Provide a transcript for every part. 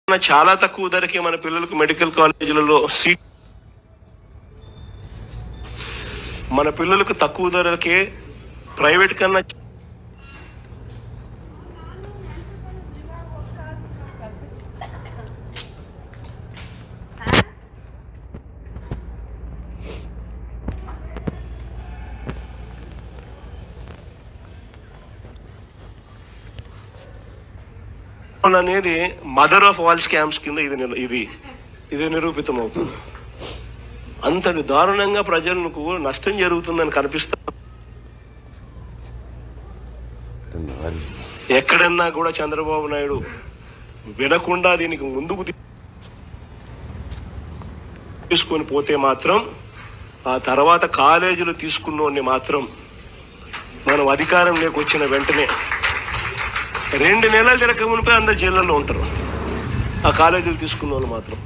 చాలా తక్కువ ధరకే మన పిల్లలకు మెడికల్ కాలేజీలలో సీట్, మన పిల్లలకు తక్కువ ధరకే ప్రైవేట్ కన్నా అనేది మదర్ ఆఫ్ ఆల్ స్కామ్స్ కింద ఇది నిరూపితం అవుతుంది. అంతటి దారుణంగా ప్రజలకు నష్టం జరుగుతుందని కనిపిస్తా. ఎక్కడన్నా కూడా చంద్రబాబు నాయుడు వినకుండా దీనికి ముందుకు తీసుకొని పోతే మాత్రం, ఆ తర్వాత కాలేజీలు తీసుకున్నోడిని మాత్రం మనం అధికారంలోకి వచ్చిన వెంటనే 2 నెలలు తిరగక మునిపే అందరు జైళ్ళల్లో ఉంటారు. ఆ కాలేజీలు తీసుకున్న వాళ్ళు మాత్రం.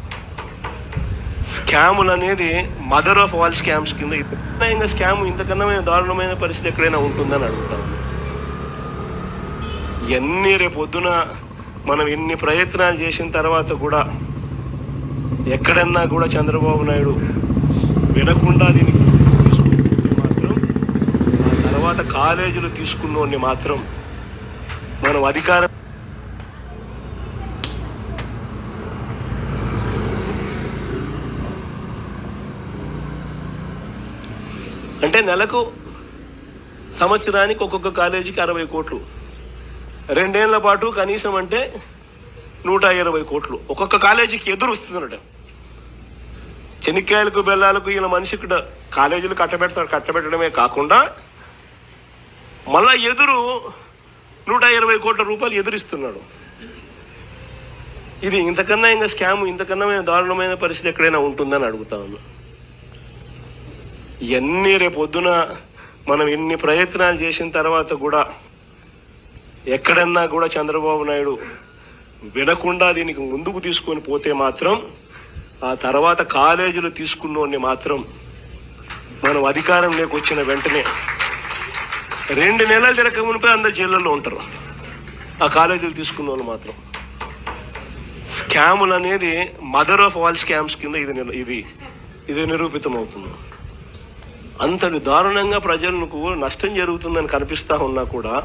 స్కాములు అనేది మదర్ ఆఫ్ ఆల్ స్కామ్స్ కింద ఇంకా స్కామ్ ఇంతకన్నా దారుణమైన పరిస్థితి ఎక్కడైనా ఉంటుందని అడుగుతాం. ఇవన్నీ రేపొద్దున మనం ఎన్ని ప్రయత్నాలు చేసిన తర్వాత కూడా ఎక్కడన్నా కూడా చంద్రబాబు నాయుడు వినకుండా దీనికి తీసుకుంటే మాత్రం, ఆ తర్వాత కాలేజీలు తీసుకున్నోడిని మాత్రం మనం అధికారం అంటే నెలకు సంవత్సరానికి ఒక్కొక్క కాలేజీకి 60 కోట్లు, 2 ఏళ్ల పాటు కనీసం అంటే 120 కోట్లు ఒక్కొక్క కాలేజీకి ఎదురు వస్తుందన్నట. చెనిక్కాయలకు బెల్లాలకు ఈయన మనిషికి కాలేజీలు కట్టబెట్టడమే కాకుండా మళ్ళా ఎదురు 120 కోట్ల రూపాయలు ఎదురిస్తున్నాడు. ఇది ఇంతకన్నా ఇంకా స్కామ్ ఇంతకన్నా దారుణమైన పరిస్థితి ఎక్కడైనా ఉంటుందని అడుగుతా ఉన్నా. ఇవన్నీ రేపొద్దున మనం ఎన్ని ప్రయత్నాలు చేసిన తర్వాత కూడా ఎక్కడన్నా కూడా చంద్రబాబు నాయుడు వినకుండా దీనికి ముందుకు తీసుకొని పోతే మాత్రం, ఆ తర్వాత కాలేజీలు తీసుకున్నోడిని మాత్రం మనం అధికారంలోకి వచ్చిన వెంటనే 2 నెలలు తిరగక మునిపే అందరు జైళ్ళల్లో ఉంటారు. ఆ కాలేజీలు తీసుకున్న వాళ్ళు మాత్రం. స్కాములు అనేది మదర్ ఆఫ్ ఆల్ స్కామ్స్ కింద ఇది నిరూపితం అవుతుంది. అంతటి దారుణంగా ప్రజలకు నష్టం జరుగుతుందని కనిపిస్తా ఉన్నా కూడా